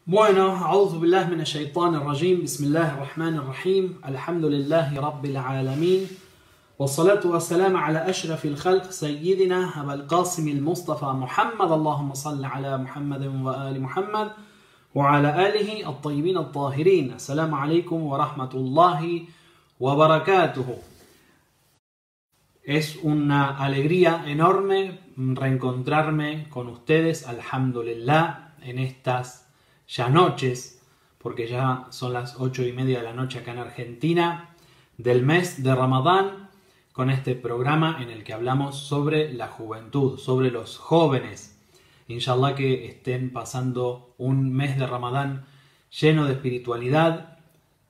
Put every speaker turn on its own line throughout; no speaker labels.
Bueno, أعوذ بالله من الشيطان الرجيم بسم الله الرحمن الرحيم الحمد لله رب العالمين والصلاة والسلام على أشرف الخلق سيدنا أبا القاسم المصطفى محمد اللهم صل على محمد وآل محمد وعلى آله الطيبين الطاهرين. السلام عليكم ورحمة الله وبركاته. Es una alegría enorme reencontrarme con ustedes, alhamdulillah, en estas ya noches, porque ya son las 8:30 de la noche acá en Argentina, del mes de Ramadán, con este programa en el que hablamos sobre la juventud, sobre los jóvenes. Inshallah que estén pasando un mes de Ramadán lleno de espiritualidad,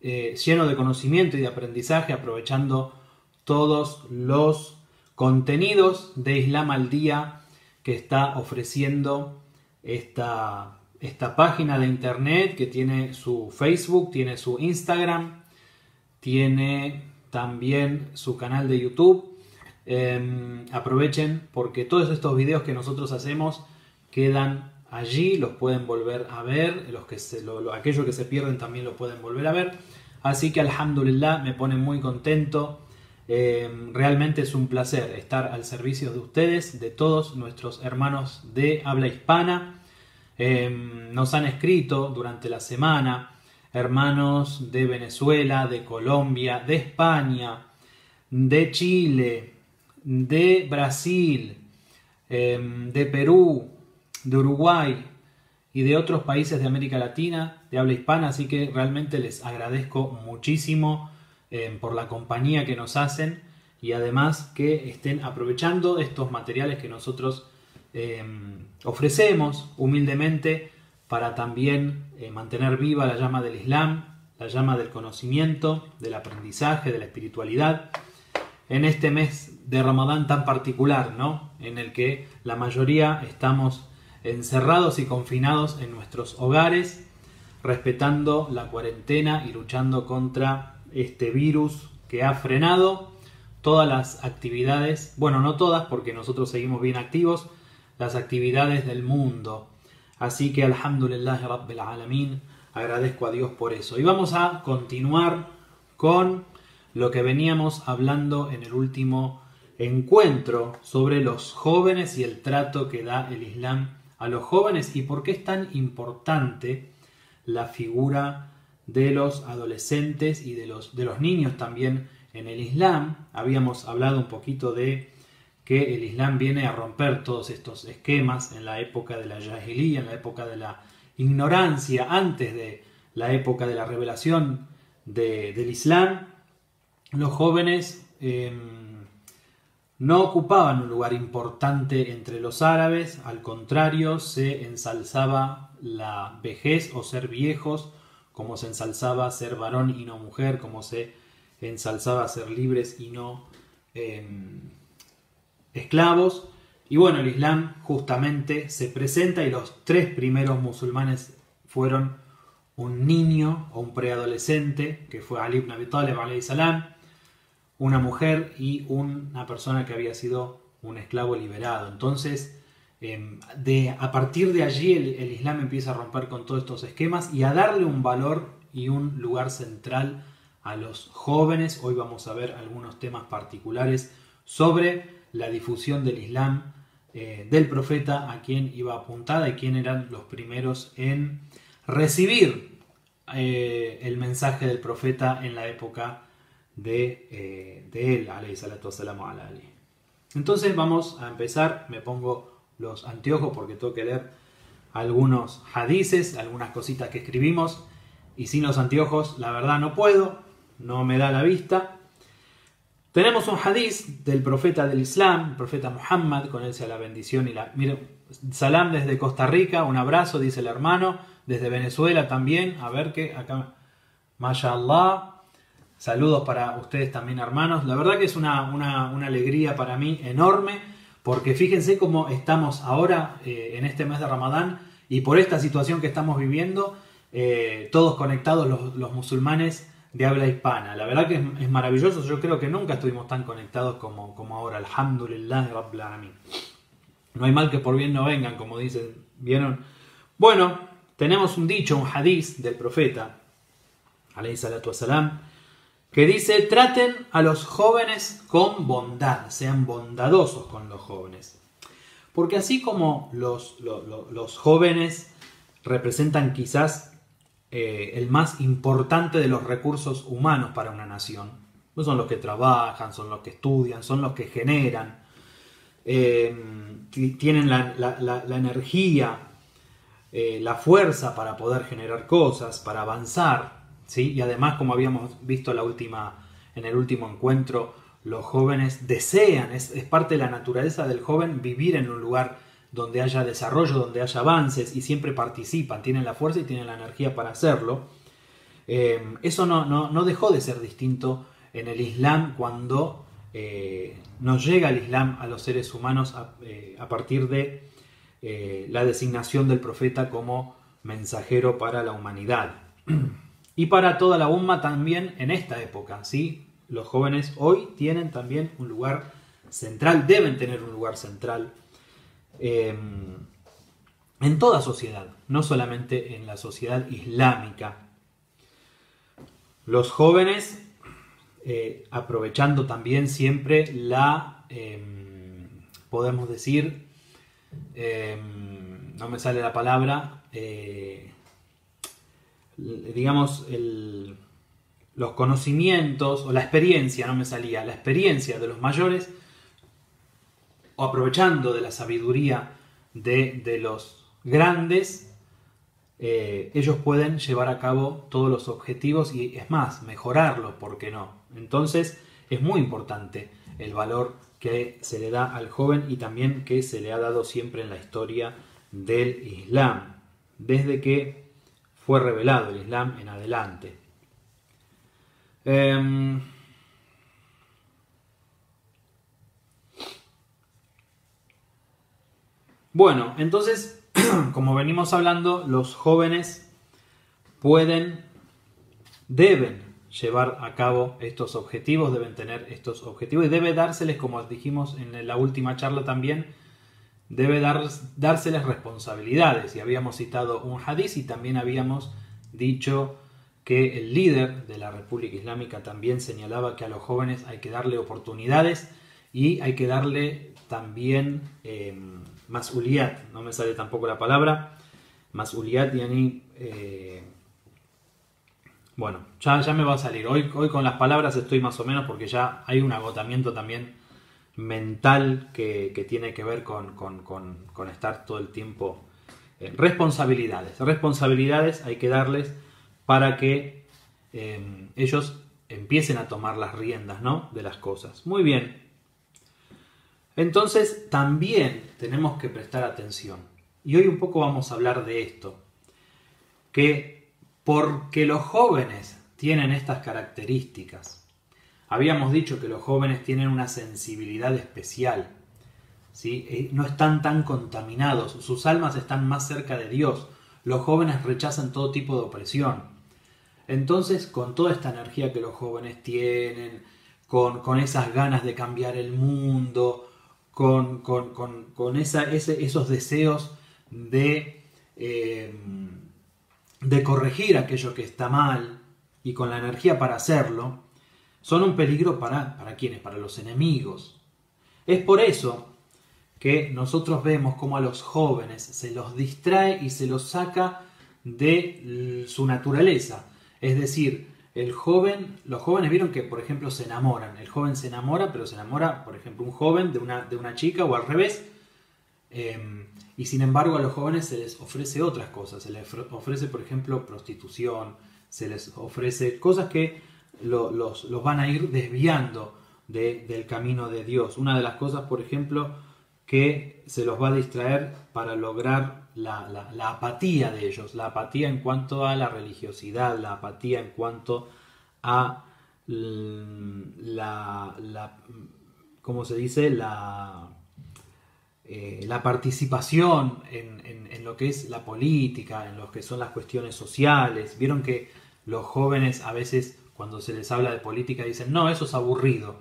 lleno de conocimiento y de aprendizaje, aprovechando todos los contenidos de Islam al día que está ofreciendo esta página de internet, que tiene su Facebook, tiene su Instagram, tiene también su canal de YouTube. Aprovechen porque todos estos videos que nosotros hacemos quedan allí, los pueden volver a ver, aquellos que se pierden también lo pueden volver a ver. Así que alhamdulillah, me pone muy contento. Realmente es un placer estar al servicio de ustedes, de todos nuestros hermanos de habla hispana. Nos han escrito durante la semana hermanos de Venezuela, de Colombia, de España, de Chile, de Brasil, de Perú, de Uruguay y de otros países de América Latina de habla hispana, así que realmente les agradezco muchísimo por la compañía que nos hacen y además que estén aprovechando estos materiales que nosotros ofrecemos humildemente para también mantener viva la llama del Islam, la llama del conocimiento, del aprendizaje, de la espiritualidad en este mes de Ramadán tan particular, ¿no? En el que la mayoría estamos encerrados y confinados en nuestros hogares, respetando la cuarentena y luchando contra este virus que ha frenado todas las actividades, bueno, no todas porque nosotros seguimos bien activos, las actividades del mundo. Así que alhamdulillah rabbil alamin, agradezco a Dios por eso. Y vamos a continuar con lo que veníamos hablando en el último encuentro sobre los jóvenes y el trato que da el Islam a los jóvenes y por qué es tan importante la figura de los adolescentes y de los niños también en el Islam. Habíamos hablado un poquito de que el Islam viene a romper todos estos esquemas en la época de la Jahiliya, en la época de la ignorancia, antes de la época de la revelación del Islam. Los jóvenes no ocupaban un lugar importante entre los árabes, al contrario, se ensalzaba la vejez o ser viejos, como se ensalzaba ser varón y no mujer, como se ensalzaba ser libres y no esclavos. Y bueno, el Islam justamente se presenta y los tres primeros musulmanes fueron un niño o un preadolescente, que fue Ali ibn Abi Talib alayhi salam, una mujer y una persona que había sido un esclavo liberado. Entonces, a partir de allí el Islam empieza a romper con todos estos esquemas y a darle un valor y un lugar central a los jóvenes. Hoy vamos a ver algunos temas particulares sobre la difusión del Islam, del profeta, a quien iba apuntada y quién eran los primeros en recibir el mensaje del profeta en la época de él, alayhi salatu wassalamu ala ali. Entonces vamos a empezar. Me pongo los anteojos porque tengo que leer algunos hadices, algunas cositas que escribimos, y sin los anteojos la verdad no puedo, no me da la vista. Tenemos un hadiz del profeta del Islam, el profeta Muhammad, con él sea la bendición y la... Miren, salam desde Costa Rica, un abrazo, dice el hermano, desde Venezuela también, a ver que acá, mashallah, saludos para ustedes también, hermanos. La verdad que es una alegría para mí enorme, porque fíjense cómo estamos ahora en este mes de Ramadán y por esta situación que estamos viviendo, todos conectados los musulmanes de habla hispana. La verdad que es maravilloso. Yo creo que nunca estuvimos tan conectados como ahora. Alhamdulillah rabbil alamin. No hay mal que por bien no vengan, como dicen. ¿Vieron? Bueno, tenemos un dicho, un hadiz del profeta, alayhi salatu wasalam, que dice: traten a los jóvenes con bondad, sean bondadosos con los jóvenes. Porque así como los jóvenes representan quizás el más importante de los recursos humanos para una nación, pues son los que trabajan, son los que estudian, son los que generan, tienen la energía, la fuerza para poder generar cosas, para avanzar, ¿sí? Y además, como habíamos visto en el último encuentro, los jóvenes desean, es parte de la naturaleza del joven vivir en un lugar donde haya desarrollo, donde haya avances, y siempre participan, tienen la fuerza y tienen la energía para hacerlo. Eso no dejó de ser distinto en el Islam cuando nos llega el Islam a los seres humanos a partir de la designación del profeta como mensajero para la humanidad. Y para toda la umma también en esta época, ¿sí? Los jóvenes hoy tienen también un lugar central, deben tener un lugar central en toda sociedad, no solamente en la sociedad islámica. Los jóvenes, aprovechando también siempre podemos decir, no me sale la palabra, digamos, los conocimientos o la experiencia, no me salía, la experiencia de los mayores, o aprovechando de la sabiduría de los grandes, ellos pueden llevar a cabo todos los objetivos y, es más, mejorarlos, ¿por qué no? Entonces es muy importante el valor que se le da al joven y también que se le ha dado siempre en la historia del Islam, desde que fue revelado el Islam en adelante. Bueno, entonces, como venimos hablando, los jóvenes deben llevar a cabo estos objetivos, deben tener estos objetivos y debe dárseles, como dijimos en la última charla también, debe dárseles responsabilidades. Y habíamos citado un hadiz y también habíamos dicho que el líder de la República Islámica también señalaba que a los jóvenes hay que darle oportunidades y hay que darle también mas'uliyat, no me sale tampoco la palabra, mas'uliyat, yani, bueno, ya me va a salir, hoy con las palabras estoy más o menos porque ya hay un agotamiento también mental que tiene que ver con estar todo el tiempo. Responsabilidades hay que darles para que ellos empiecen a tomar las riendas, ¿no?, de las cosas. Muy bien. Entonces también tenemos que prestar atención. Y hoy un poco vamos a hablar de esto. Que porque los jóvenes tienen estas características, habíamos dicho que los jóvenes tienen una sensibilidad especial, ¿sí? No están tan contaminados, sus almas están más cerca de Dios. Los jóvenes rechazan todo tipo de opresión. Entonces, con toda esta energía que los jóvenes tienen, con esas ganas de cambiar el mundo, con esos deseos de corregir aquello que está mal y con la energía para hacerlo, son un peligro ¿para quiénes? Para los enemigos. Es por eso que nosotros vemos cómo a los jóvenes se los distrae y se los saca de su naturaleza. Es decir, los jóvenes vieron que, por ejemplo, se enamoran. El joven se enamora, pero se enamora, por ejemplo, un joven de una chica o al revés. Y sin embargo a los jóvenes se les ofrece otras cosas. Se les ofrece, por ejemplo, prostitución. Se les ofrece cosas que los van a ir desviando del camino de Dios. Una de las cosas, por ejemplo, que se los va a distraer para lograr la apatía de ellos, la apatía en cuanto a la religiosidad, la apatía en cuanto a ¿cómo se dice? La participación en lo que es la política, en lo que son las cuestiones sociales. Vieron que los jóvenes a veces cuando se les habla de política dicen, no, eso es aburrido.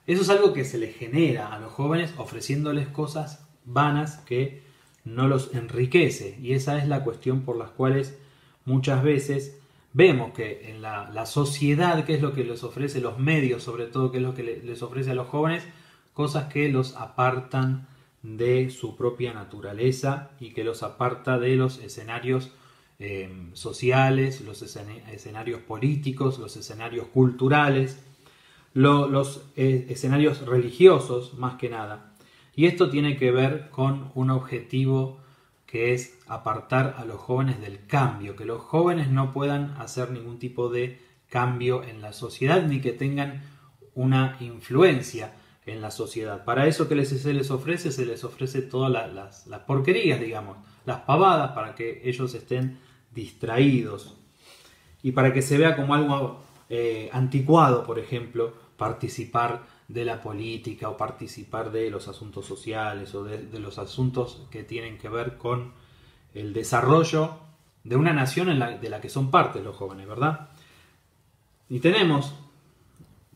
Eso es algo que se les genera a los jóvenes ofreciéndoles cosas vanas que no los enriquece. Y esa es la cuestión por las cuales muchas veces vemos que en la sociedad, ¿qué es lo que les ofrece? Los medios, sobre todo, ¿qué es lo que les ofrece a los jóvenes? Cosas que los apartan de su propia naturaleza y que los aparta de los escenarios sociales, los escenarios políticos, los escenarios culturales, los escenarios religiosos, más que nada. Y esto tiene que ver con un objetivo que es apartar a los jóvenes del cambio, que los jóvenes no puedan hacer ningún tipo de cambio en la sociedad ni que tengan una influencia en la sociedad. Para eso que se les ofrece todas las porquerías, digamos, las pavadas, para que ellos estén distraídos y para que se vea como algo anticuado, por ejemplo, participar de la política o participar de los asuntos sociales o de los asuntos que tienen que ver con el desarrollo de una nación de la que son parte los jóvenes, ¿verdad? Y tenemos,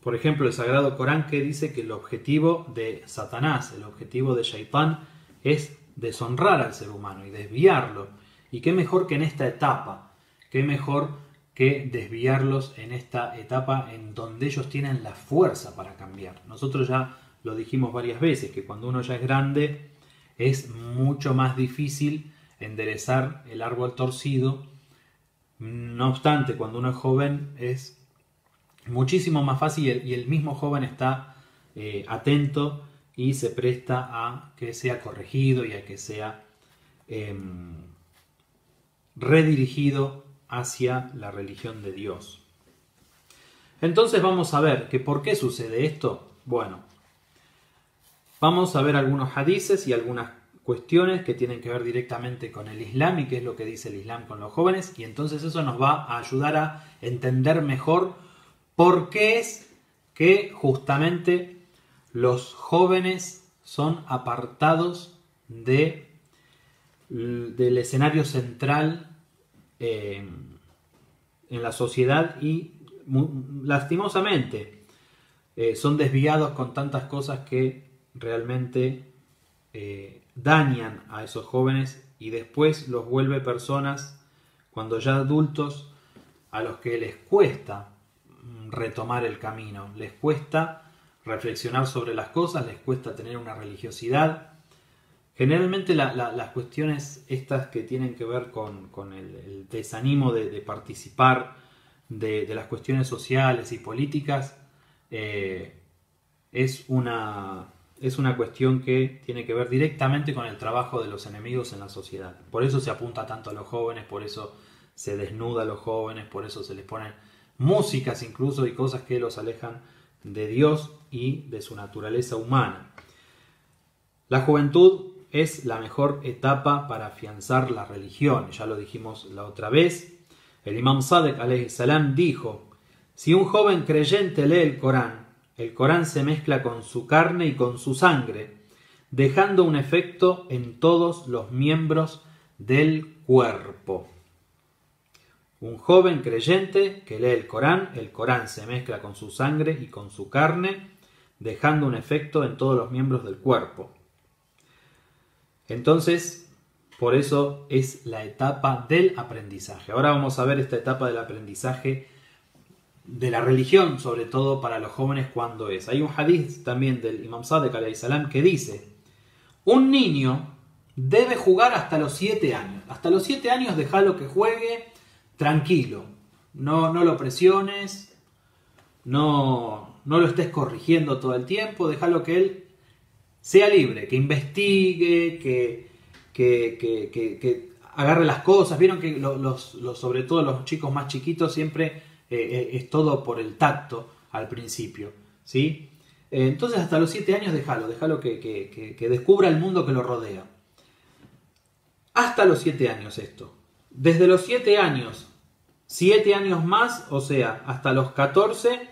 por ejemplo, el Sagrado Corán, que dice que el objetivo de Satanás, el objetivo de Shaitán, es deshonrar al ser humano y desviarlo. Y qué mejor que en esta etapa, qué mejor que desviarlos en esta etapa en donde ellos tienen la fuerza para cambiar. Nosotros ya lo dijimos varias veces, que cuando uno ya es grande es mucho más difícil enderezar el árbol torcido. No obstante, cuando uno es joven es muchísimo más fácil y el mismo joven está atento y se presta a que sea corregido y a que sea redirigido hacia la religión de Dios. Entonces vamos a ver que ¿por qué sucede esto? Bueno, vamos a ver algunos hadices y algunas cuestiones que tienen que ver directamente con el Islam y qué es lo que dice el Islam con los jóvenes, y entonces eso nos va a ayudar a entender mejor por qué es que justamente los jóvenes son apartados del escenario central en la sociedad y lastimosamente son desviados con tantas cosas que realmente dañan a esos jóvenes y después los vuelve personas, cuando ya adultos, a los que les cuesta retomar el camino, les cuesta reflexionar sobre las cosas, les cuesta tener una religiosidad. Generalmente las cuestiones estas que tienen que ver con el desánimo de participar de las cuestiones sociales y políticas es una cuestión que tiene que ver directamente con el trabajo de los enemigos en la sociedad. Por eso se apunta tanto a los jóvenes, por eso se desnuda a los jóvenes, por eso se les ponen músicas incluso y cosas que los alejan de Dios y de su naturaleza humana. La juventud es la mejor etapa para afianzar la religión, ya lo dijimos la otra vez. El Imam Sadiq alayhi salam dijo: si un joven creyente lee el Corán se mezcla con su carne y con su sangre, dejando un efecto en todos los miembros del cuerpo. Un joven creyente que lee el Corán se mezcla con su sangre y con su carne, dejando un efecto en todos los miembros del cuerpo. Entonces, por eso es la etapa del aprendizaje. Ahora vamos a ver esta etapa del aprendizaje de la religión, sobre todo para los jóvenes, cuando es. Hay un hadith también del Imam Sadiq alayhi salam que dice: un niño debe jugar hasta los 7 años. Hasta los 7 años déjalo que juegue tranquilo. No lo presiones, no lo estés corrigiendo todo el tiempo, déjalo que él sea libre, que investigue, que agarre las cosas. Vieron que sobre todo los chicos más chiquitos siempre es todo por el tacto al principio, ¿sí? Entonces hasta los 7 años déjalo que descubra el mundo que lo rodea. Hasta los 7 años esto. Desde los 7 años, 7 años más, o sea, hasta los 14,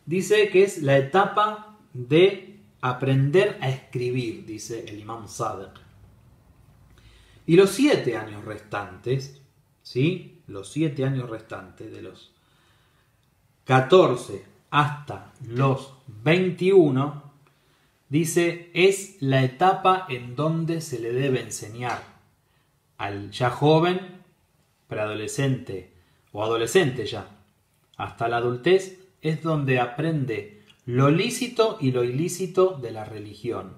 dice que es la etapa de aprender a escribir, dice el Imam Sadiq. Y los 7 años restantes, ¿sí? Los 7 años restantes, de los 14 hasta los 21, dice, es la etapa en donde se le debe enseñar al ya joven, preadolescente o adolescente ya, hasta la adultez, es donde aprende lo lícito y lo ilícito de la religión.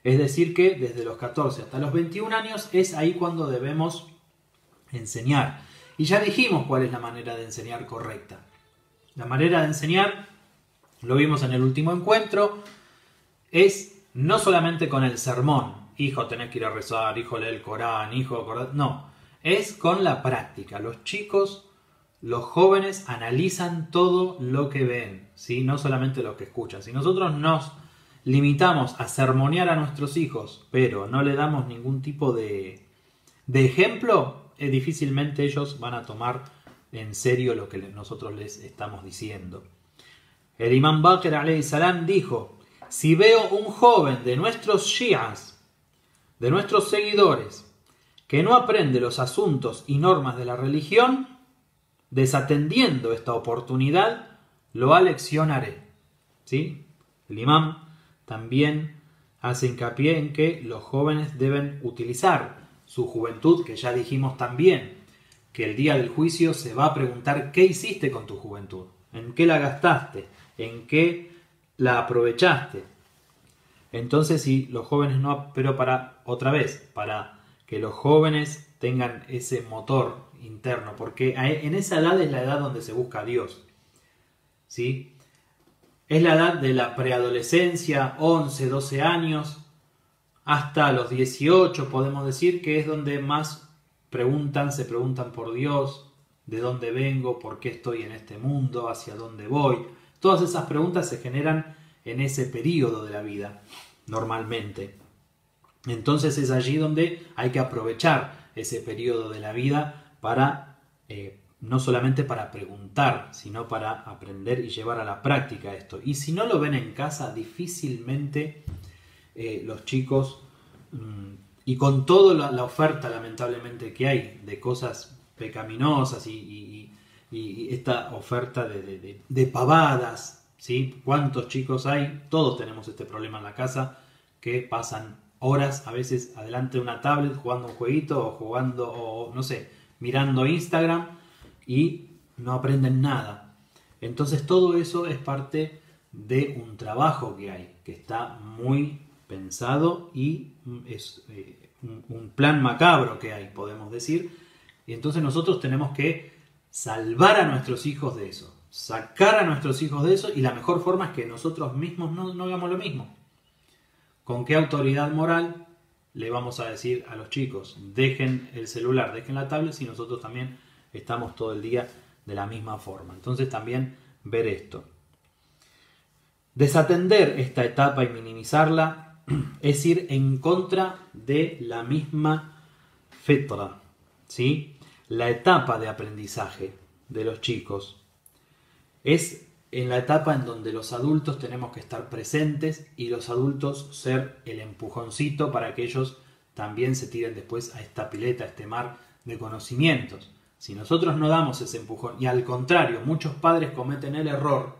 Es decir que desde los 14 hasta los 21 años es ahí cuando debemos enseñar. Y ya dijimos cuál es la manera de enseñar correcta. La manera de enseñar, lo vimos en el último encuentro, es no solamente con el sermón, hijo tenés que ir a rezar, hijo lee el Corán, hijo acordate, no, es con la práctica. Los chicos, los jóvenes analizan todo lo que ven, ¿sí? No solamente lo que escuchan. Si nosotros nos limitamos a sermonear a nuestros hijos, pero no le damos ningún tipo de ejemplo, difícilmente ellos van a tomar en serio lo que nosotros les estamos diciendo. El imam Baqir alayhi salam dijo, si veo un joven de nuestros shi'as, de nuestros seguidores, que no aprende los asuntos y normas de la religión, desatendiendo esta oportunidad, lo aleccionaré. ¿Sí? El imam también hace hincapié en que los jóvenes deben utilizar su juventud, que ya dijimos también, que el día del juicio se va a preguntar qué hiciste con tu juventud, en qué la gastaste, en qué la aprovechaste. Entonces, si los jóvenes no, pero para que los jóvenes tengan ese motor interno, porque en esa edad es la edad donde se busca a Dios, ¿sí? Es la edad de la preadolescencia, 11, 12 años, hasta los 18 podemos decir que es donde más se preguntan por Dios, de dónde vengo, por qué estoy en este mundo, hacia dónde voy. Todas esas preguntas se generan en ese periodo de la vida, normalmente. Entonces es allí donde hay que aprovechar ese periodo de la vida para, no solamente para preguntar, sino para aprender y llevar a la práctica esto. Y si no lo ven en casa, difícilmente los chicos, y con toda la oferta lamentablemente que hay de cosas pecaminosas y esta oferta de pavadas, ¿sí? ¿Cuántos chicos hay? Todos tenemos este problema en la casa, que pasan horas a veces adelante de una tablet jugando un jueguito o jugando, o no sé, mirando Instagram y no aprenden nada. Entonces todo eso es parte de un trabajo que hay, que está muy pensado y es un plan macabro que hay, podemos decir. Y entonces nosotros tenemos que salvar a nuestros hijos de eso, sacar a nuestros hijos de eso, y la mejor forma es que nosotros mismos no hagamos lo mismo. ¿Con qué autoridad moral le vamos a decir a los chicos, dejen el celular, dejen la tablet, si nosotros también estamos todo el día de la misma forma? Entonces también ver esto. Desatender esta etapa y minimizarla es ir en contra de la misma fitra, ¿sí? La etapa de aprendizaje de los chicos es en la etapa en donde los adultos tenemos que estar presentes y los adultos ser el empujoncito para que ellos también se tiren después a esta pileta, a este mar de conocimientos. Si nosotros no damos ese empujón, y al contrario, muchos padres cometen el error,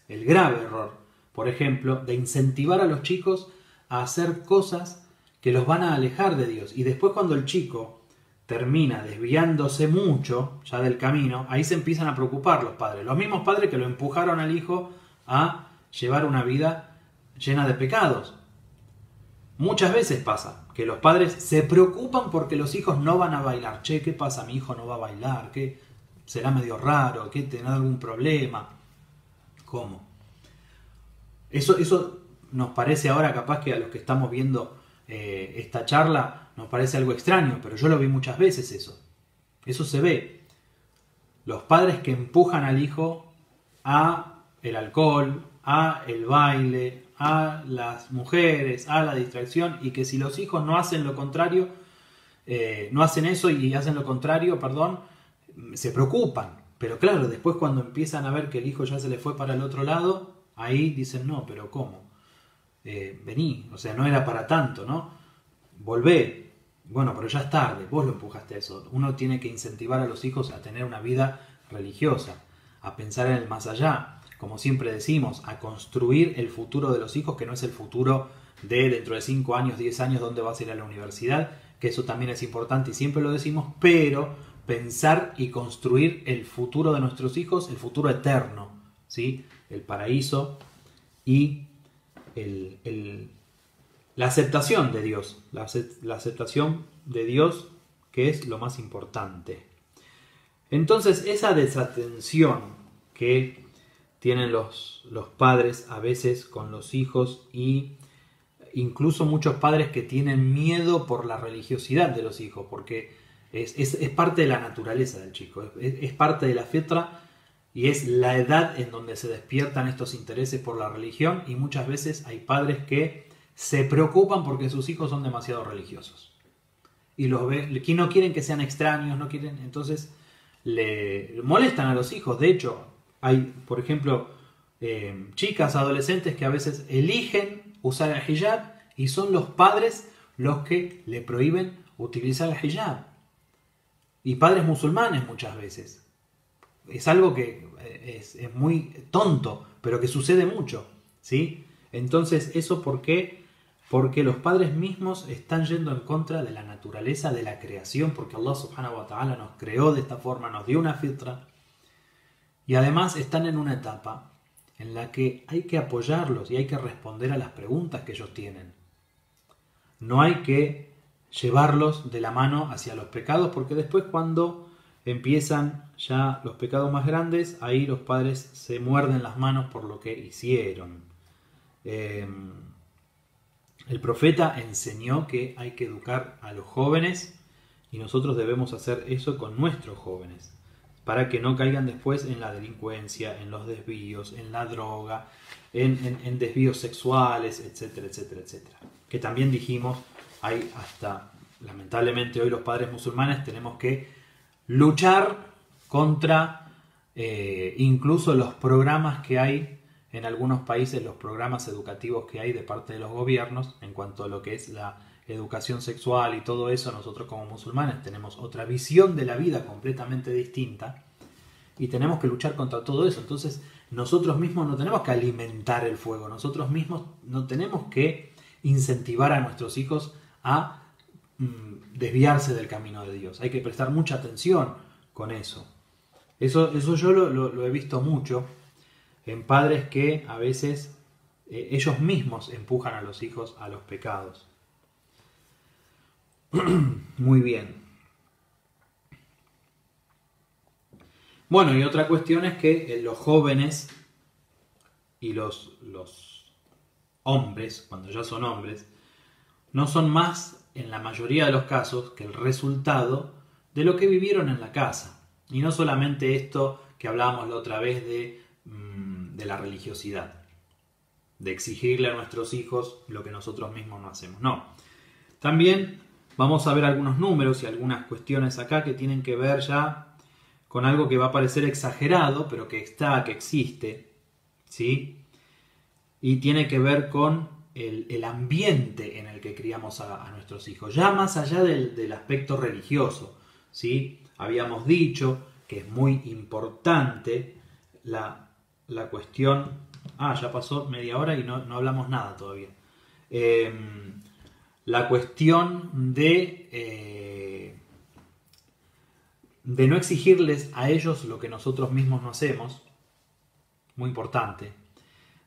el grave error, por ejemplo, de incentivar a los chicos a hacer cosas que los van a alejar de Dios. Y después, cuando el chico termina desviándose mucho ya del camino, ahí se empiezan a preocupar los padres. Los mismos padres que lo empujaron al hijo a llevar una vida llena de pecados. Muchas veces pasa que los padres se preocupan porque los hijos no van a bailar. Che, ¿qué pasa? Mi hijo no va a bailar. ¿Qué? ¿Será medio raro? ¿Qué? ¿Tendrá algún problema? ¿Cómo? Eso nos parece ahora, capaz que a los que estamos viendo esta charla, nos parece algo extraño, pero yo lo vi muchas veces eso. Eso se ve. Los padres que empujan al hijo a el alcohol, a el baile, a las mujeres, a la distracción, y que si los hijos no hacen lo contrario, no hacen eso y hacen lo contrario, se preocupan. Pero claro, después cuando empiezan a ver que el hijo ya se le fue para el otro lado, ahí dicen, no, pero ¿cómo? Vení, o sea, no era para tanto, ¿no? Volvé. Bueno, pero ya es tarde, vos lo empujaste a eso. Uno tiene que incentivar a los hijos a tener una vida religiosa, a pensar en el más allá. como siempre decimos, a construir el futuro de los hijos, que no es el futuro de dentro de 5 años, 10 años, dónde vas a ir a la universidad, que eso también es importante y siempre lo decimos, pero pensar y construir el futuro de nuestros hijos, el futuro eterno, ¿sí? El paraíso y la aceptación de Dios, la aceptación de Dios, que es lo más importante. Entonces, esa desatención que tienen los padres a veces con los hijos, y incluso muchos padres que tienen miedo por la religiosidad de los hijos, porque es parte de la naturaleza del chico, es parte de la fitra, y es la edad en donde se despiertan estos intereses por la religión, y muchas veces hay padres que se preocupan porque sus hijos son demasiado religiosos. Y los que no quieren que sean extraños, no quieren, entonces le molestan a los hijos. De hecho, hay, por ejemplo, chicas, adolescentes que a veces eligen usar el hijab y son los padres los que le prohíben utilizar el hijab. Y padres musulmanes muchas veces. Es algo que es muy tonto, pero que sucede mucho, ¿sí? Entonces, ¿eso por qué? Porque los padres mismos están yendo en contra de la naturaleza de la creación, porque Allah subhanahu wa ta'ala nos creó de esta forma, nos dio una fitra, y además están en una etapa en la que hay que apoyarlos y hay que responder a las preguntas que ellos tienen. No hay que llevarlos de la mano hacia los pecados, porque después cuando empiezan ya los pecados más grandes, ahí los padres se muerden las manos por lo que hicieron. El profeta enseñó que hay que educar a los jóvenes, y nosotros debemos hacer eso con nuestros jóvenes, para que no caigan después en la delincuencia, en los desvíos, en la droga, en desvíos sexuales, etcétera, etcétera, etcétera. Que también dijimos, hay hasta, lamentablemente hoy los padres musulmanes tenemos que luchar contra incluso los programas que hay en algunos países, los programas educativos que hay de parte de los gobiernos en cuanto a lo que es la educación sexual y todo eso. Nosotros como musulmanes tenemos otra visión de la vida completamente distinta y tenemos que luchar contra todo eso. Entonces nosotros mismos no tenemos que alimentar el fuego, nosotros mismos no tenemos que incentivar a nuestros hijos a desviarse del camino de Dios. Hay que prestar mucha atención con eso. Eso yo lo he visto mucho en padres que a veces ellos mismos empujan a los hijos a los pecados. Muy bien. Bueno, y otra cuestión es que los jóvenes y los hombres, cuando ya son hombres, no son más, en la mayoría de los casos, que el resultado de lo que vivieron en la casa. Y no solamente esto que hablábamos la otra vez de la religiosidad, de exigirle a nuestros hijos lo que nosotros mismos no hacemos. No. También vamos a ver algunos números y algunas cuestiones acá que tienen que ver ya con algo que va a parecer exagerado, pero que está, que existe, ¿sí? Y tiene que ver con el ambiente en el que criamos a nuestros hijos, ya más allá del aspecto religioso, ¿sí? Habíamos dicho que es muy importante la cuestión... ya pasó media hora y no hablamos nada todavía. La cuestión de no exigirles a ellos lo que nosotros mismos no hacemos, muy importante,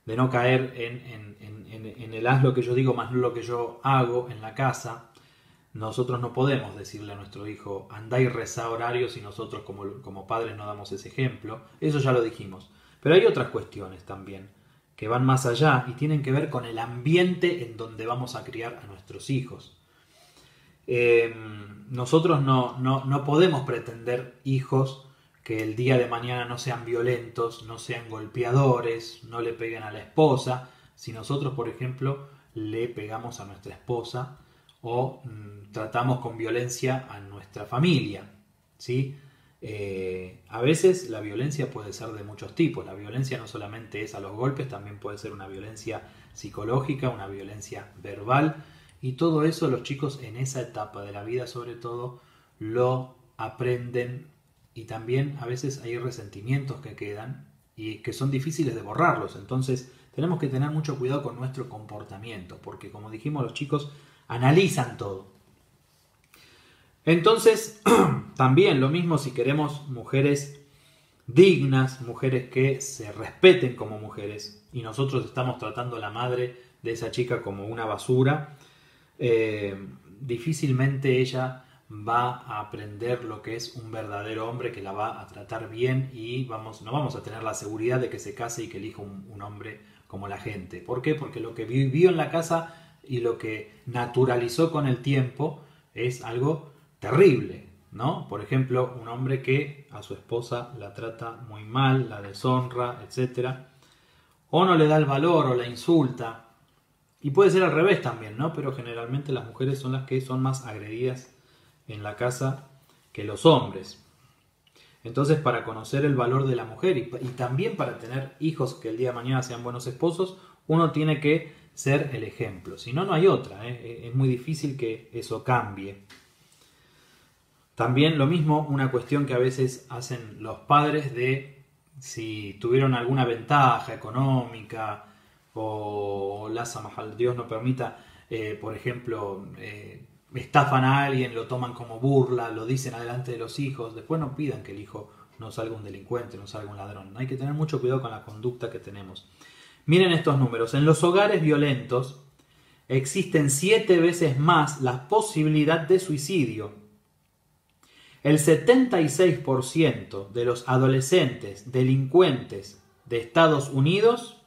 de no caer en el haz lo que yo digo más no lo que yo hago en la casa. Nosotros no podemos decirle a nuestro hijo andá y rezá horarios si nosotros como padres no damos ese ejemplo. Eso ya lo dijimos. Pero hay otras cuestiones también que van más allá y tienen que ver con el ambiente en donde vamos a criar a nuestros hijos. Nosotros no podemos pretender hijos que el día de mañana no sean violentos, no sean golpeadores, no le peguen a la esposa. Si nosotros, por ejemplo, le pegamos a nuestra esposa o tratamos con violencia a nuestra familia, ¿sí? A veces la violencia puede ser de muchos tipos. La violencia no solamente es a los golpes, también puede ser una violencia psicológica, una violencia verbal, y todo eso los chicos en esa etapa de la vida sobre todo lo aprenden, y también a veces hay resentimientos que quedan y que son difíciles de borrarlos. Entonces tenemos que tener mucho cuidado con nuestro comportamiento, porque como dijimos, los chicos analizan todo. Entonces, también lo mismo si queremos mujeres dignas, mujeres que se respeten como mujeres, y nosotros estamos tratando a la madre de esa chica como una basura, difícilmente ella va a aprender lo que es un verdadero hombre que la va a tratar bien, y no vamos a tener la seguridad de que se case y que elija un hombre como la gente. ¿Por qué? Porque lo que vivió en la casa y lo que naturalizó con el tiempo es algo terrible, ¿no? Por ejemplo, un hombre que a su esposa la trata muy mal, la deshonra, etc. O no le da el valor o la insulta. Y puede ser al revés también, ¿no? Pero generalmente las mujeres son las que son más agredidas en la casa que los hombres. Entonces, para conocer el valor de la mujer y también para tener hijos que el día de mañana sean buenos esposos, uno tiene que ser el ejemplo. Si no, no hay otra. Es muy difícil que eso cambie. También lo mismo, una cuestión que a veces hacen los padres de si tuvieron alguna ventaja económica o Dios no permita, por ejemplo, estafan a alguien, lo toman como burla, lo dicen adelante de los hijos, después no pidan que el hijo no salga un delincuente, no salga un ladrón. Hay que tener mucho cuidado con la conducta que tenemos. Miren estos números. En los hogares violentos existen 7 veces más la posibilidad de suicidio. El 76% de los adolescentes delincuentes de Estados Unidos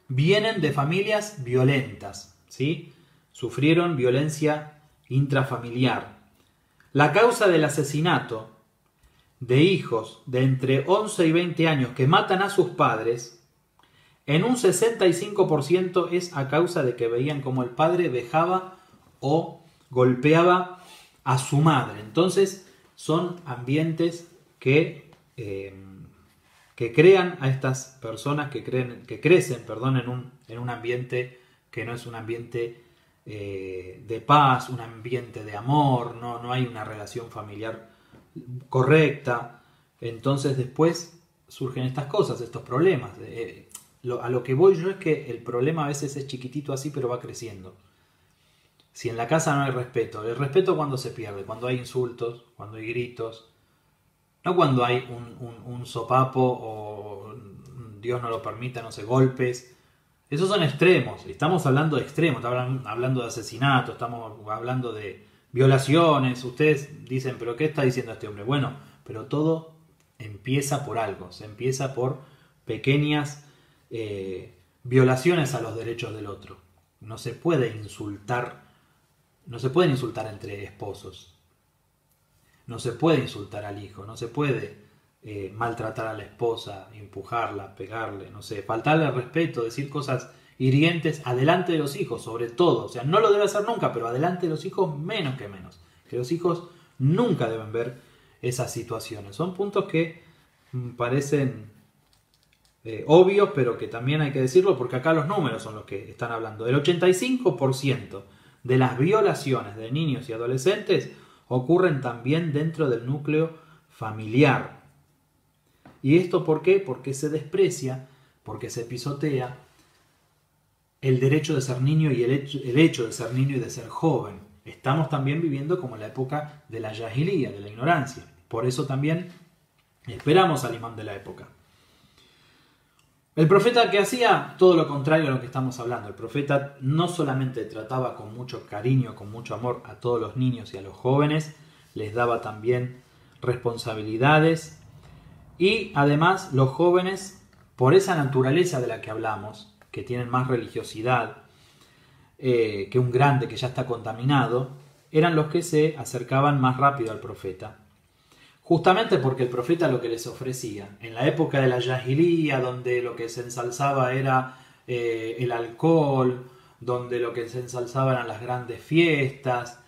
vienen de familias violentas, ¿sí? Sufrieron violencia intrafamiliar. La causa del asesinato de hijos de entre 11 y 20 años que matan a sus padres, en un 65% es a causa de que veían como el padre vejaba o golpeaba a su madre. Entonces son ambientes que crean a estas personas que crecen en un ambiente que no es un ambiente de paz, un ambiente de amor, no hay una relación familiar correcta. Entonces después surgen estas cosas, estos problemas. A lo que voy yo es que el problema a veces es chiquitito así, pero va creciendo. Si en la casa no hay respeto, el respeto cuando se pierde, cuando hay insultos, cuando hay gritos, no cuando hay un sopapo o Dios no lo permita, no sé, golpes. Esos son extremos, estamos hablando de extremos, estamos hablando de asesinatos, estamos hablando de violaciones. Ustedes dicen, ¿pero qué está diciendo este hombre? Bueno, pero todo empieza por algo, se empieza por pequeñas violaciones a los derechos del otro. No se puede insultar, no se pueden insultar entre esposos, no se puede insultar al hijo, no se puede maltratar a la esposa, empujarla, pegarle, no sé, faltarle al respeto, decir cosas hirientes adelante de los hijos, sobre todo. O sea, no lo debe hacer nunca, pero adelante de los hijos menos que menos. Que los hijos nunca deben ver esas situaciones. Son puntos que parecen obvios, pero que también hay que decirlo porque acá los números son los que están hablando. El 85% de las violaciones de niños y adolescentes ocurren también dentro del núcleo familiar. ¿Y esto por qué? Porque se desprecia, porque se pisotea el derecho de ser niño y el hecho de ser niño y de ser joven. Estamos también viviendo como la época de la Jahiliya, de la ignorancia. Por eso también esperamos al imán de la época. El profeta que hacía todo lo contrario a lo que estamos hablando. El profeta no solamente trataba con mucho cariño, con mucho amor a todos los niños y a los jóvenes, les daba también responsabilidades y además los jóvenes, por esa naturaleza de la que hablamos, que tienen más religiosidad que un grande que ya está contaminado, eran los que se acercaban más rápido al profeta. Justamente porque el profeta lo que les ofrecía, en la época de la Jahiliya, donde lo que se ensalzaba era el alcohol, donde lo que se ensalzaba eran las grandes fiestas,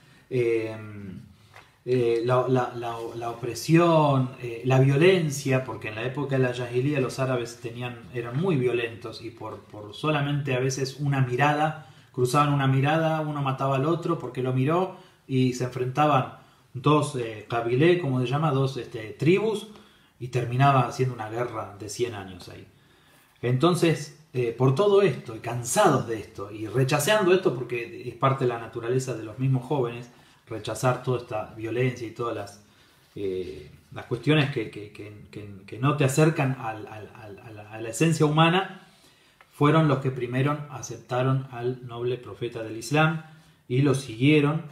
la opresión, la violencia, porque en la época de la Jahiliya los árabes eran muy violentos y por solamente a veces una mirada, cruzaban una mirada, uno mataba al otro porque lo miró y se enfrentaban dos kabilé, como se llama, dos tribus, y terminaba haciendo una guerra de 100 años ahí. Entonces, por todo esto, y cansados de esto, y rechazando esto porque es parte de la naturaleza de los mismos jóvenes, rechazar toda esta violencia y todas las cuestiones que no te acercan a la esencia humana, fueron los que primero aceptaron al noble profeta del Islam y lo siguieron.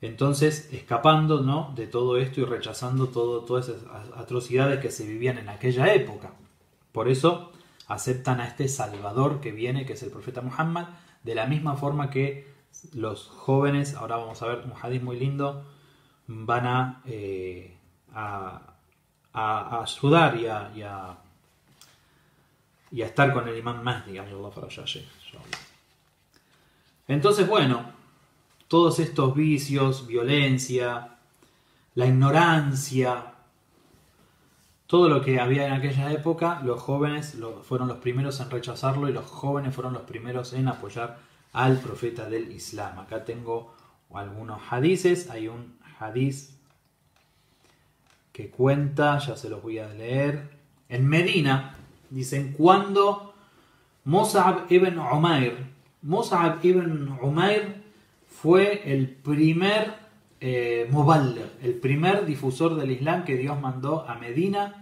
Entonces, escapando, ¿no?, de todo esto y rechazando todas esas atrocidades que se vivían en aquella época. Por eso aceptan a este Salvador que viene, que es el profeta Muhammad, de la misma forma que los jóvenes, ahora vamos a ver un hadith muy lindo, van a ayudar y a estar con el imán Mahdi. Entonces, bueno, todos estos vicios, violencia, la ignorancia, todo lo que había en aquella época, los jóvenes fueron los primeros en rechazarlo y los jóvenes fueron los primeros en apoyar al profeta del Islam. Acá tengo algunos hadices. Hay un hadiz que cuenta, ya se los voy a leer. En Medina, dicen, cuando Mus'ab ibn Umair fue el primer muballigh, el primer difusor del Islam que Dios mandó a Medina.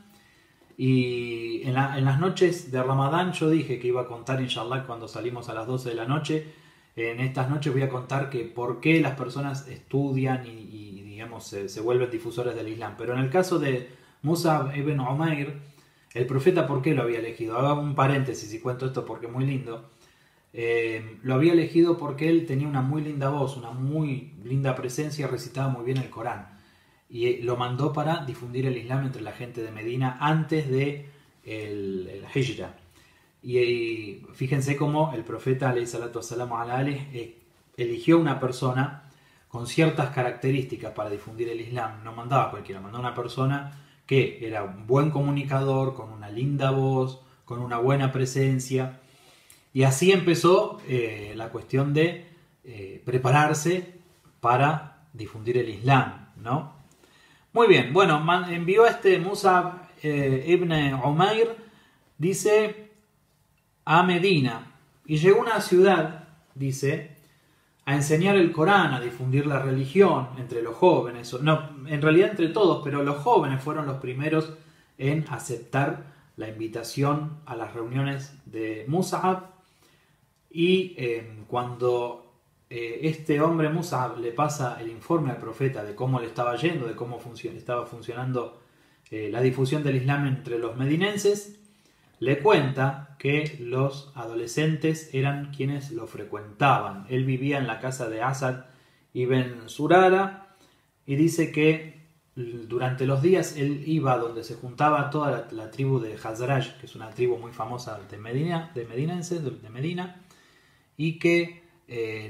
Y en las noches de Ramadán yo dije que iba a contar, inshallah, cuando salimos a las 12 de la noche. En estas noches voy a contar que por qué las personas estudian y digamos, se vuelven difusores del Islam. Pero en el caso de Mus'ab ibn Umair, el profeta, ¿por qué lo había elegido? Hago un paréntesis y cuento esto porque es muy lindo. Lo había elegido porque él tenía una muy linda voz, una muy linda presencia, recitaba muy bien el Corán. Y lo mandó para difundir el Islam entre la gente de Medina antes de el Hijra. Y fíjense cómo el profeta alayhi salatu wassalamu ala alihi eligió una persona con ciertas características para difundir el Islam. No mandaba a cualquiera, mandó a una persona que era un buen comunicador, con una linda voz, con una buena presencia. Y así empezó la cuestión de prepararse para difundir el Islam, ¿no? Muy bien, bueno, envió a este Mus'ab ibn Umair, dice, a Medina, y llegó a una ciudad, dice, a enseñar el Corán, a difundir la religión entre los jóvenes, no, en realidad entre todos, pero los jóvenes fueron los primeros en aceptar la invitación a las reuniones de Mus'ab. Y cuando este hombre Mus'ab le pasa el informe al profeta de cómo le estaba yendo, de cómo estaba funcionando la difusión del Islam entre los medinenses, le cuenta que los adolescentes eran quienes lo frecuentaban. Él vivía en la casa de Asad ibn Zurara y dice que durante los días él iba donde se juntaba toda la tribu de Khazraj, que es una tribu muy famosa de medinenses, de Medina, y que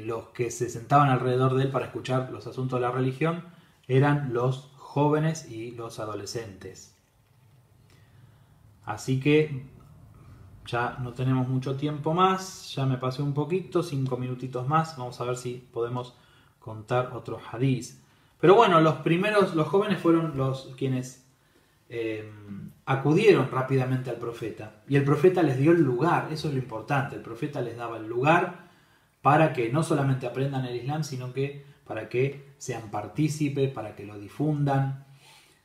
los que se sentaban alrededor de él para escuchar los asuntos de la religión eran los jóvenes y los adolescentes. Así que ya no tenemos mucho tiempo más, ya me pasé un poquito, 5 minutitos más, vamos a ver si podemos contar otros hadís. Pero bueno, los jóvenes fueron los quienes acudieron rápidamente al profeta, y el profeta les dio el lugar. Eso es lo importante, el profeta les daba el lugar para que no solamente aprendan el Islam, sino que para que sean partícipes, para que lo difundan.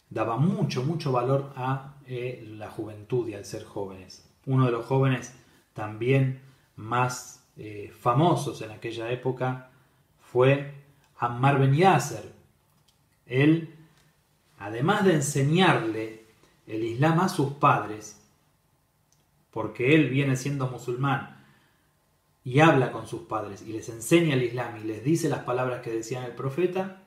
Daba mucho valor a la juventud y al ser jóvenes. Uno de los jóvenes también más famosos en aquella época fue Ammar ben Yasser. Él, además de enseñarle el Islam a sus padres, porque él viene siendo musulmán y habla con sus padres y les enseña el Islam y les dice las palabras que decía el profeta,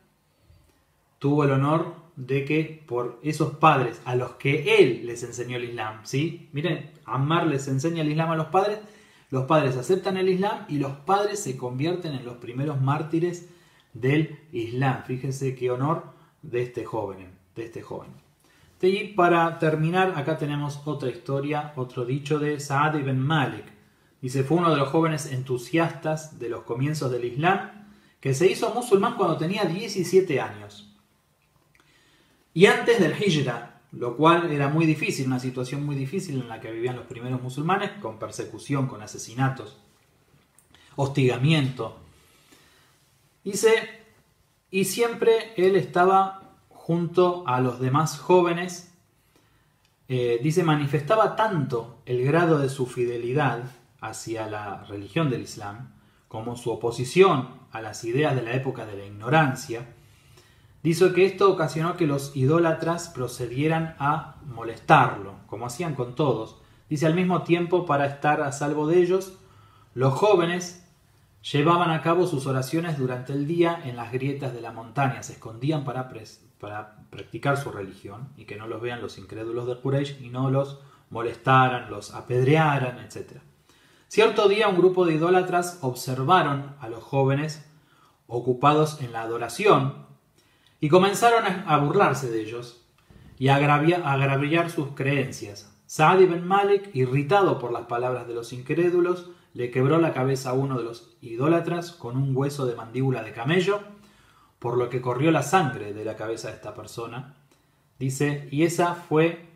tuvo el honor de que por esos padres a los que él les enseñó el Islam, ¿sí? Miren, Ammar les enseña el Islam a los padres aceptan el Islam y los padres se convierten en los primeros mártires del Islam. Fíjense qué honor de este joven. Y para terminar, acá tenemos otra historia, otro dicho de Sa'ad ibn Malik. Dice, fue uno de los jóvenes entusiastas de los comienzos del Islam que se hizo musulmán cuando tenía 17 años. Y antes del Hijra, lo cual era muy difícil, una situación muy difícil en la que vivían los primeros musulmanes, con persecución, con asesinatos, hostigamiento. Dice, y siempre él estaba junto a los demás jóvenes, dice, manifestaba tanto el grado de su fidelidad hacia la religión del Islam, como su oposición a las ideas de la época de la ignorancia. Dice que esto ocasionó que los idólatras procedieran a molestarlo, como hacían con todos. Dice, al mismo tiempo, para estar a salvo de ellos, los jóvenes llevaban a cabo sus oraciones durante el día en las grietas de la montaña, se escondían para practicar su religión y que no los vean los incrédulos de Quraysh y no los molestaran, los apedrearan, etc. Cierto día un grupo de idólatras observaron a los jóvenes ocupados en la adoración y comenzaron a burlarse de ellos y a agraviar sus creencias. Saad ibn Malik, irritado por las palabras de los incrédulos, le quebró la cabeza a uno de los idólatras con un hueso de mandíbula de camello, por lo que corrió la sangre de la cabeza de esta persona. Dice, y esa fue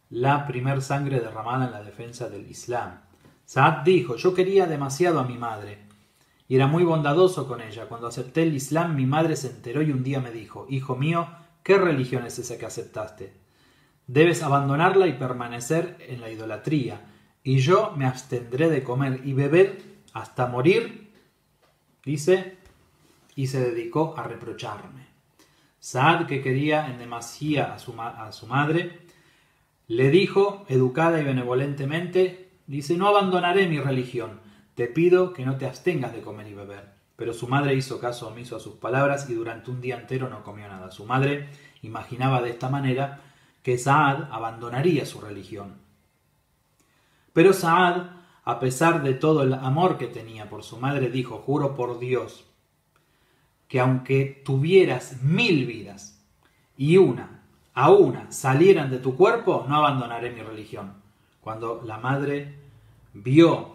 la primer sangre derramada en la defensa del Islam. Saad dijo, yo quería demasiado a mi madre y era muy bondadoso con ella. Cuando acepté el Islam, mi madre se enteró y un día me dijo, hijo mío, ¿qué religión es esa que aceptaste? Debes abandonarla y permanecer en la idolatría, y yo me abstendré de comer y beber hasta morir, dice, y se dedicó a reprocharme. Saad, que quería en demasía a su madre, le dijo, educada y benevolentemente, dice, no abandonaré mi religión, te pido que no te abstengas de comer y beber. Pero su madre hizo caso omiso a sus palabras y durante un día entero no comió nada. Su madre imaginaba de esta manera que Saad abandonaría su religión. Pero Saad, a pesar de todo el amor que tenía por su madre, dijo, juro por Dios, que aunque tuvieras 1000 vidas y una a una salieran de tu cuerpo, no abandonaré mi religión. Cuando la madre vio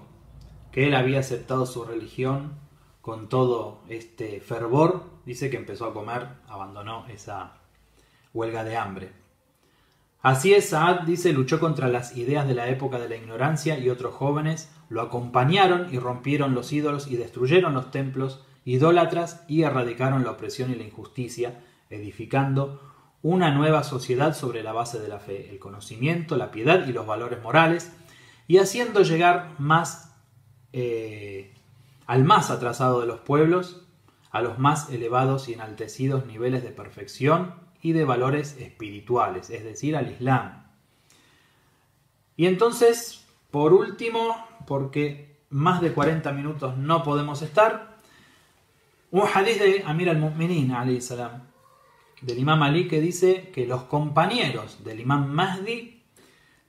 que él había aceptado su religión con todo este fervor, dice que empezó a comer, abandonó esa huelga de hambre. Así es, Saad, dice, luchó contra las ideas de la época de la ignorancia y otros jóvenes lo acompañaron y rompieron los ídolos y destruyeron los templos idólatras y erradicaron la opresión y la injusticia, edificando una nueva sociedad sobre la base de la fe, el conocimiento, la piedad y los valores morales, y haciendo llegar al más atrasado de los pueblos, a los más elevados y enaltecidos niveles de perfección y de valores espirituales, es decir, al Islam. Y entonces, por último, porque más de 40 minutos no podemos estar, un hadith de Amir al-Mu'minin, alayhi salam, del Imam Ali, que dice que los compañeros del Imam Mahdi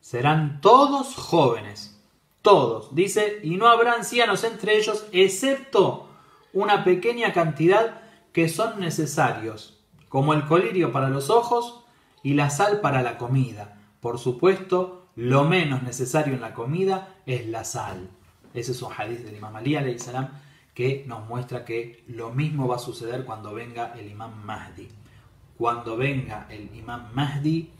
serán todos jóvenes. Todos, dice, y no habrá ancianos entre ellos, excepto una pequeña cantidad que son necesarios, como el colirio para los ojos y la sal para la comida. Por supuesto, lo menos necesario en la comida es la sal. Ese es un hadith del Imam Ali, alayhi salam, que nos muestra que lo mismo va a suceder cuando venga el Imam Mahdi. Cuando venga el Imam Mahdi,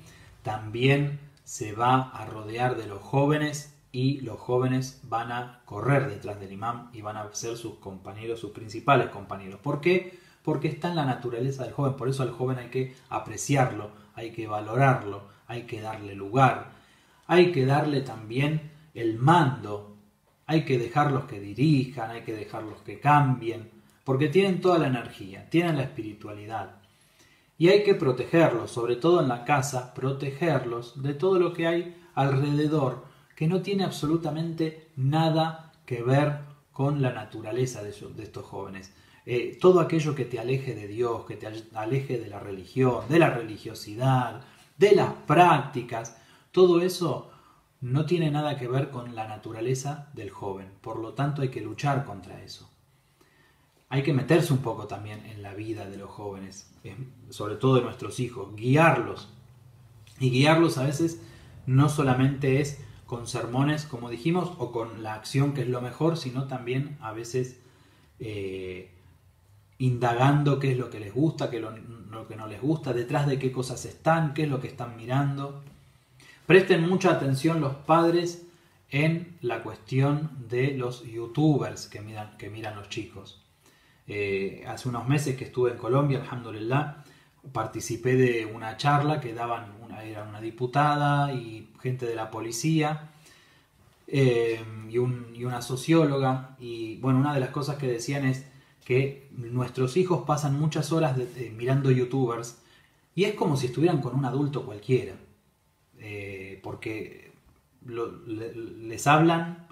también se va a rodear de los jóvenes y los jóvenes van a correr detrás del imam y van a ser sus compañeros, sus principales compañeros. ¿Por qué? Porque está en la naturaleza del joven. Por eso al joven hay que apreciarlo, hay que valorarlo, hay que darle lugar, hay que darle también el mando, hay que dejarlos que dirijan, hay que dejarlos que cambien, porque tienen toda la energía, tienen la espiritualidad. Y hay que protegerlos, sobre todo en la casa, protegerlos de todo lo que hay alrededor, que no tiene absolutamente nada que ver con la naturaleza de estos jóvenes. Todo aquello que te aleje de Dios, que te aleje de la religión, de la religiosidad, de las prácticas, todo eso no tiene nada que ver con la naturaleza del joven. Por lo tanto, hay que luchar contra eso. Hay que meterse un poco también en la vida de los jóvenes, sobre todo de nuestros hijos, guiarlos. Y guiarlos a veces no solamente es con sermones, como dijimos, o con la acción, que es lo mejor, sino también a veces indagando qué es lo que les gusta, qué es lo que no les gusta, detrás de qué cosas están, qué es lo que están mirando. Presten mucha atención los padres en la cuestión de los youtubers que miran los chicos. Hace unos meses que estuve en Colombia, alhamdulillah, participé de una charla que era una diputada y gente de la policía y una socióloga, y bueno, una de las cosas que decían es que nuestros hijos pasan muchas horas mirando youtubers y es como si estuvieran con un adulto cualquiera, porque les hablan,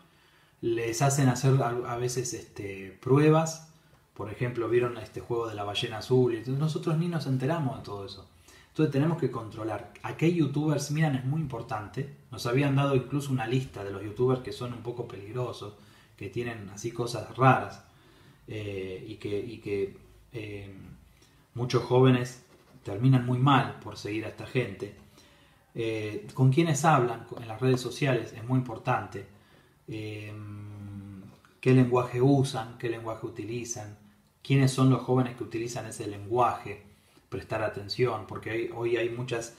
les hacen hacer a veces pruebas. Por ejemplo, vieron este juego de la ballena azul, y entonces nosotros ni nos enteramos de todo eso. Entonces tenemos que controlar a qué youtubers miran, es muy importante. Nos habían dado incluso una lista de los youtubers que son un poco peligrosos, que tienen así cosas raras, y que muchos jóvenes terminan muy mal por seguir a esta gente. Con quienes hablan en las redes sociales es muy importante. Qué lenguaje usan, qué lenguaje utilizan, quiénes son los jóvenes que utilizan ese lenguaje, prestar atención, porque hoy hay muchas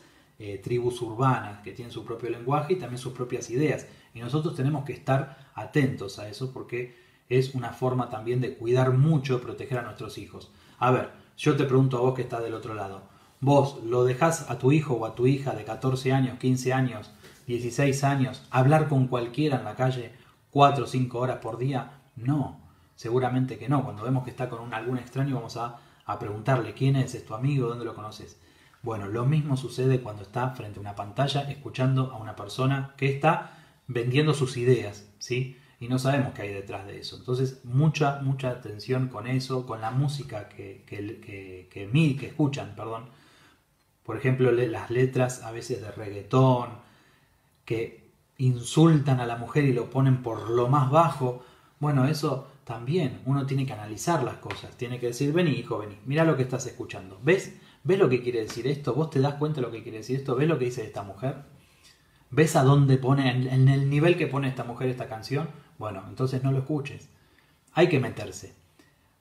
tribus urbanas que tienen su propio lenguaje y también sus propias ideas, y nosotros tenemos que estar atentos a eso porque es una forma también de cuidar mucho, proteger a nuestros hijos. A ver, yo te pregunto a vos que estás del otro lado, ¿vos lo dejás a tu hijo o a tu hija de 14 años, 15 años, 16 años hablar con cualquiera en la calle 4 o 5 horas por día? No, seguramente que no. Cuando vemos que está con algún extraño vamos a preguntarle quién es tu amigo, dónde lo conoces. Bueno, lo mismo sucede cuando está frente a una pantalla escuchando a una persona que está vendiendo sus ideas, ¿sí? Y no sabemos qué hay detrás de eso. Entonces, mucha atención con eso, con la música que escuchan, perdón. Por ejemplo, las letras a veces de reggaetón, que insultan a la mujer y lo ponen por lo más bajo. Bueno, eso también, uno tiene que analizar las cosas, tiene que decir, vení hijo, vení, mira lo que estás escuchando, ¿ves lo que quiere decir esto? ¿Vos te das cuenta de lo que quiere decir esto? ¿Ves lo que dice esta mujer? ¿Ves a dónde pone, en el nivel que pone esta mujer esta canción? Bueno, entonces no lo escuches, hay que meterse,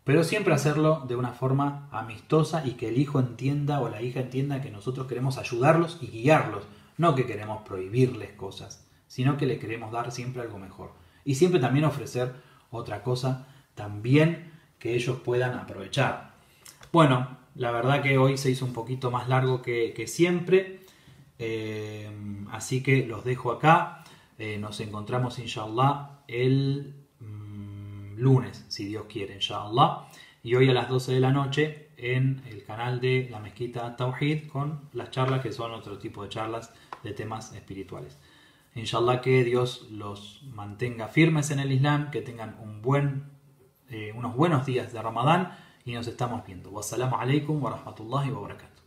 pero siempre hacerlo de una forma amistosa y que el hijo entienda o la hija entienda que nosotros queremos ayudarlos y guiarlos, no que queremos prohibirles cosas, sino que le queremos dar siempre algo mejor, y siempre también ofrecer otra cosa también que ellos puedan aprovechar. Bueno, la verdad que hoy se hizo un poquito más largo que siempre, así que los dejo acá. Nos encontramos inshallah el lunes, si Dios quiere, inshallah, y hoy a las 12 de la noche en el canal de la Mezquita Tawhid con las charlas que son otro tipo de charlas de temas espirituales. Inshallah que Dios los mantenga firmes en el Islam, que tengan unos buenos días de Ramadán y nos estamos viendo. Wassalamu alaikum wa rahmatullahi wa barakatuh.